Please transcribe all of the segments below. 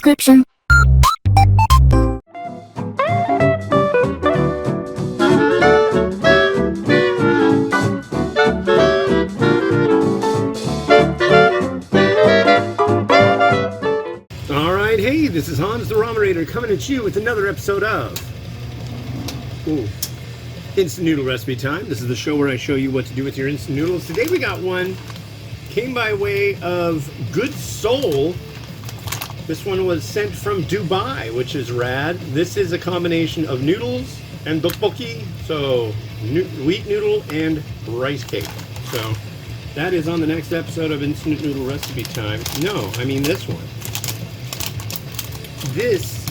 description. Alright, hey, this is Hans the Ramen coming at you with another episode of Instant Noodle Recipe Time. This is the show where I show you what to do with your instant noodles. Today we got one, came by way of Good Seoul. This one was sent from Dubai, which is rad. This is a combination of noodles and Rapokki, so wheat noodle and rice cake. So that is on the next episode of Instant Noodle Recipe Time. No, I mean this one. This,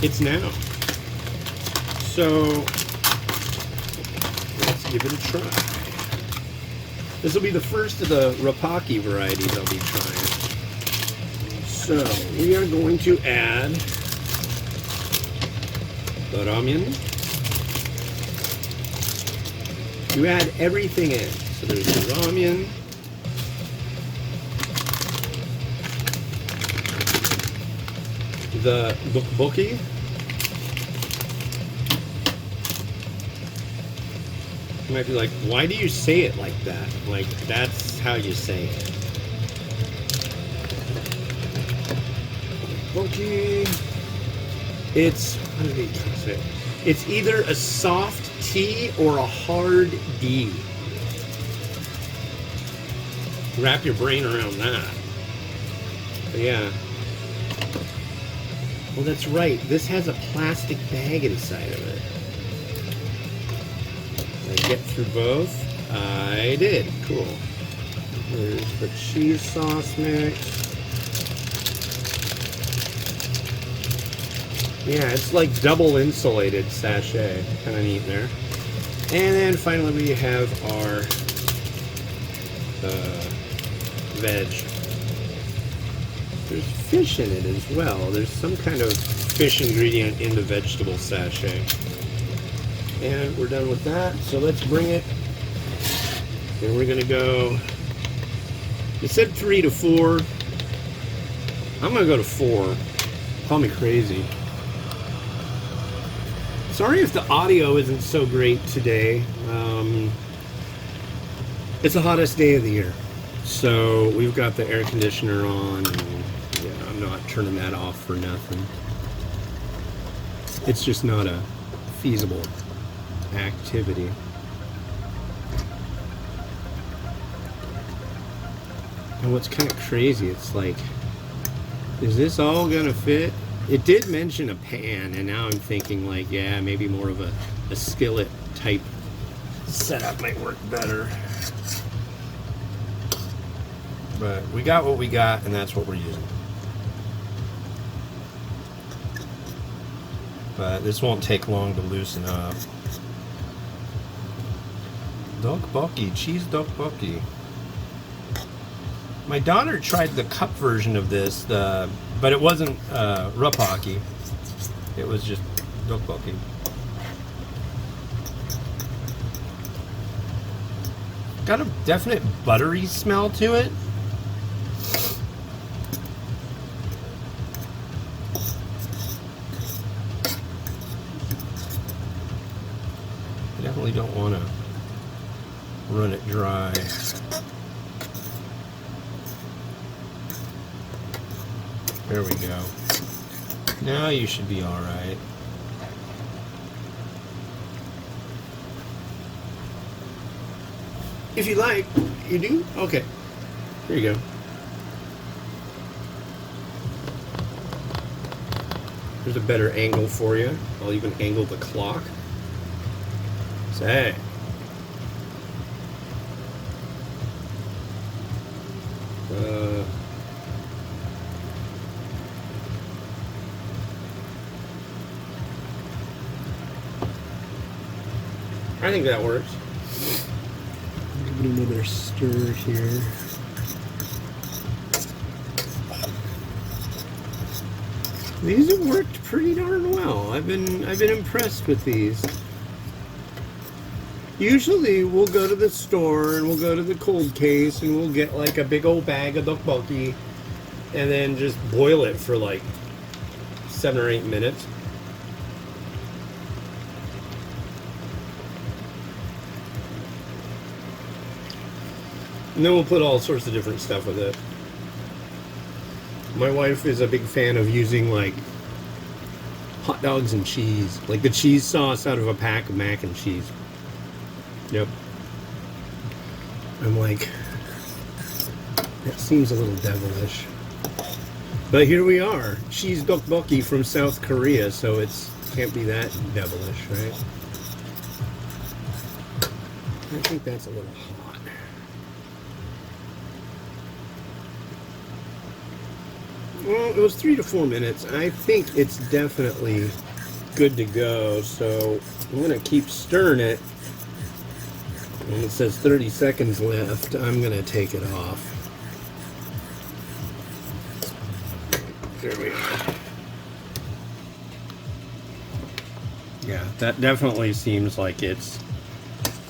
it's now. So let's give it a try. This will be the first of the Rapokki varieties I'll be trying. So we are going to add the ramen. You add everything in. So there's the ramen. The Rapokki. You might be like, why do you say it like that? Like, that's how you say it. Rapokki. It's, how do they say it? It's either a soft T or a hard D. Wrap your brain around that. But yeah. Well, that's right. This has a plastic bag inside of it. Did I get through both? I did. Cool. There's the cheese sauce mix. Yeah, it's like double insulated sachet. Kind of neat there. And then finally we have our veg. There's fish in it as well. There's some kind of fish ingredient in the vegetable sachet. And we're done with that. So let's bring it. And we're gonna go. It said 3 to 4. I'm gonna go to 4. Call me crazy. Sorry if the audio isn't so great today. It's the hottest day of the year. So we've got the air conditioner on. And yeah, I'm not turning that off for nothing. It's just not a feasible activity. And what's kind of crazy, it's like, is this all gonna fit? It did mention a pan, and now I'm thinking like, yeah, maybe more of a skillet type setup might work better. But we got what we got, and that's what we're using. But this won't take long to loosen up. Rapokki, cheese Rapokki. My daughter tried the cup version of this, but it wasn't Rapokki. It was just Rapokki. Got a definite buttery smell to it. I definitely don't want to run it dry. There we go. Now you should be all right. If you like, you do? Okay. Here you go. There's a better angle for you. I'll even angle the clock. Say. I think that works. Give it another stir here. These have worked pretty darn well. I've been impressed with these. Usually we'll go to the store and we'll go to the cold case and we'll get like a big old bag of Rapokki and then just boil it for like 7 or 8 minutes. And then we'll put all sorts of different stuff with it. My wife is a big fan of using like hot dogs and cheese, like the cheese sauce out of a pack of mac and cheese. Yep. I'm like, that seems a little devilish. But here we are, cheese tteokbokki from South Korea, so it's can't be that devilish, right? I think that's a little hot. Well, it was 3 to 4 minutes. I think it's definitely good to go, so I'm gonna keep stirring it. When it says 30 seconds left, I'm gonna take it off. There we are. Yeah, that definitely seems like it's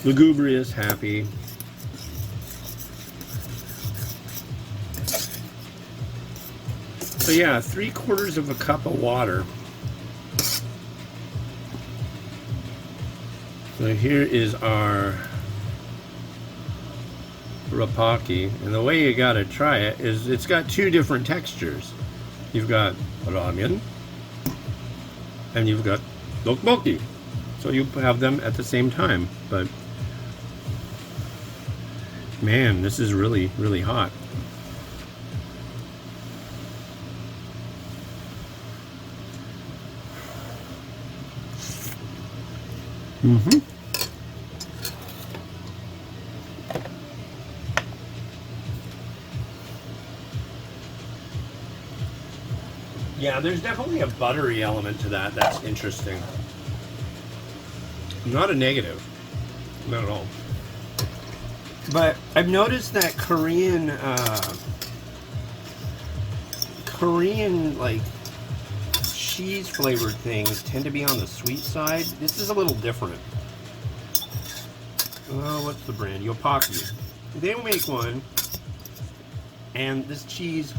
lugubrious, happy. So yeah, 3/4 of a cup of water. So here is our Rapokki, and the way you gotta try it is it's got 2 different textures. You've got ramen and you've got tteokbokki, so you have them at the same time. But man, this is really, really hot. Mm-hmm. Yeah, there's definitely a buttery element to that. That's interesting. Not a negative. Not at all. But I've noticed that Korean like cheese flavored things tend to be on the sweet side. This is a little different. Oh, what's the brand? Rapokki. They make one, and this cheese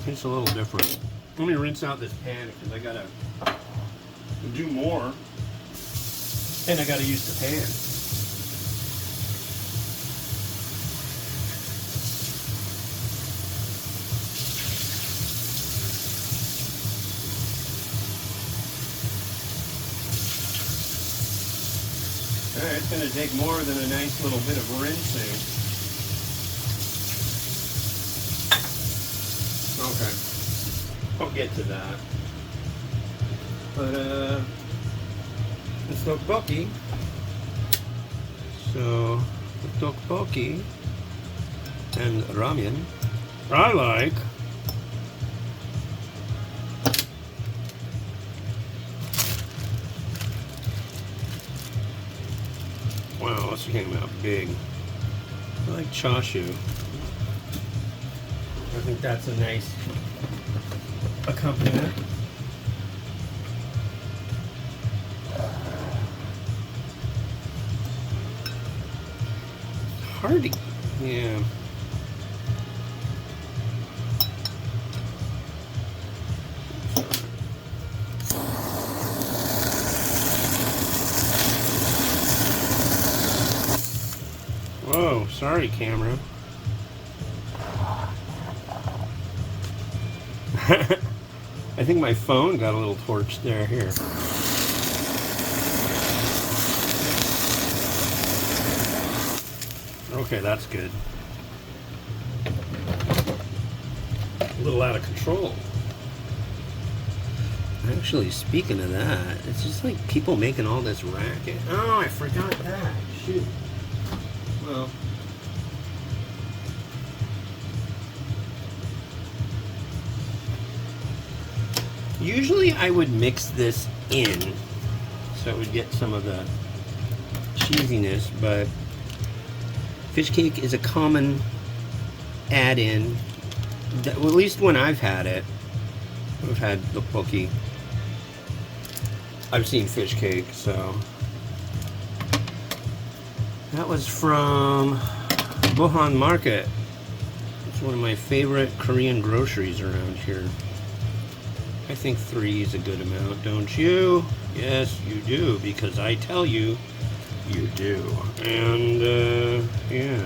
tastes a little different. Let me rinse out this pan because I gotta do more, and I gotta use the pan. Alright, it's going to take more than a nice little bit of rinsing. Okay. I'll get to that. But, it's tteokbokki. So, tteokbokki and ramen. I like. Wow, this came out big. I like chashu. I think that's a nice accompaniment. Hard to, yeah. Whoa, sorry, camera. I think my phone got a little torched there. Here. Okay, that's good. A little out of control. Actually, speaking of that, it's just like people making all this racket. Oh, I forgot that. Shoot. Well, usually I would mix this in so it would get some of the cheesiness, but fish cake is a common add-in, well, at least when I've had it. I've had tteokbokki. I've seen fish cake, so that was from Bohan Market. It's It's one of my favorite Korean groceries around here. I think 3 is a good amount, don't you? Yes, you do, because I tell you, you do. And, yeah.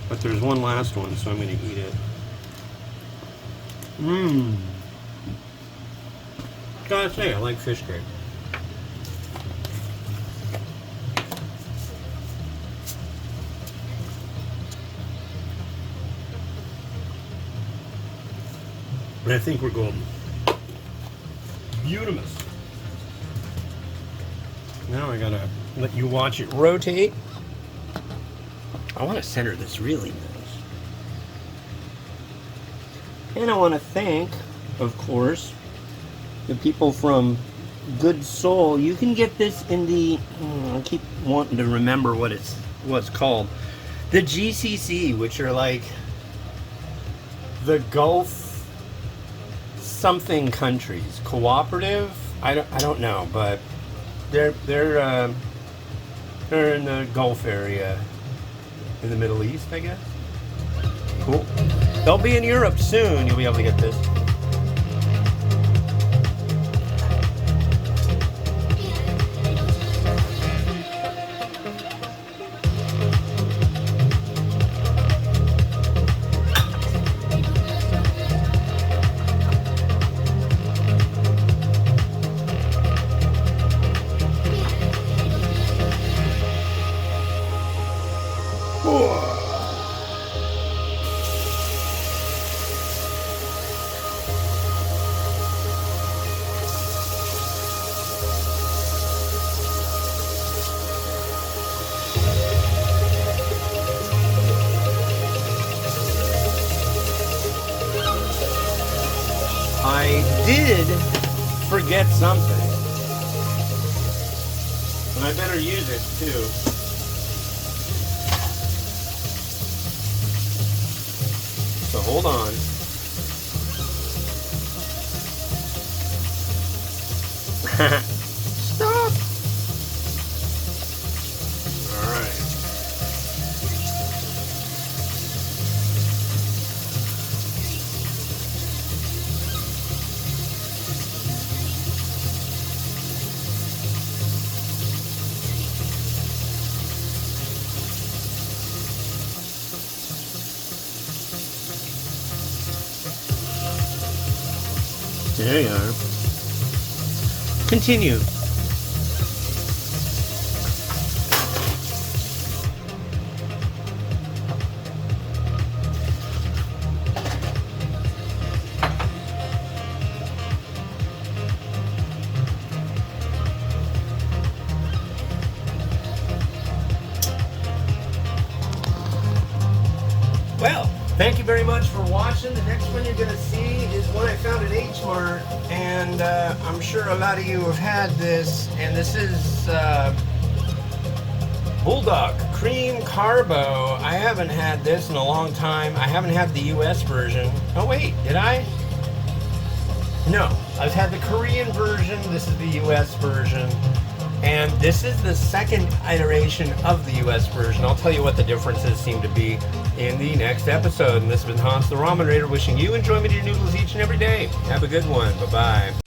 But there's one last one, so I'm going to eat it. Mmm. Gotta say, I like fish cake. And I think we're golden. Beautiful. Now I gotta let you watch it rotate. I want to center this really nice. And I want to thank, of course, the people from Good Soul. You can get this in the, I keep wanting to remember what's called. The GCC, which are like the Gulf something countries. Cooperative? I don't know, but they're in the Gulf area in the Middle East, I guess. Cool. They'll be in Europe soon. You'll be able to get this. I did forget something, and I better use it too. So hold on. Stop! All right. There you are. Continue. Well, thank you very much for watching. The next one you're going to see is one I found at H-Mart, and I'm sure a lot of you have had this, and this is Bulldog Cream Carbo. I haven't had this in a long time. I haven't had the US version. Oh wait, did I? No, I've had the Korean version. This is the US version. And this is the second iteration of the US version. I'll tell you what the differences seem to be in the next episode. And this has been Hans the Ramen Raider wishing you enjoyment of your noodles each and every day. Have a good one. Bye-bye.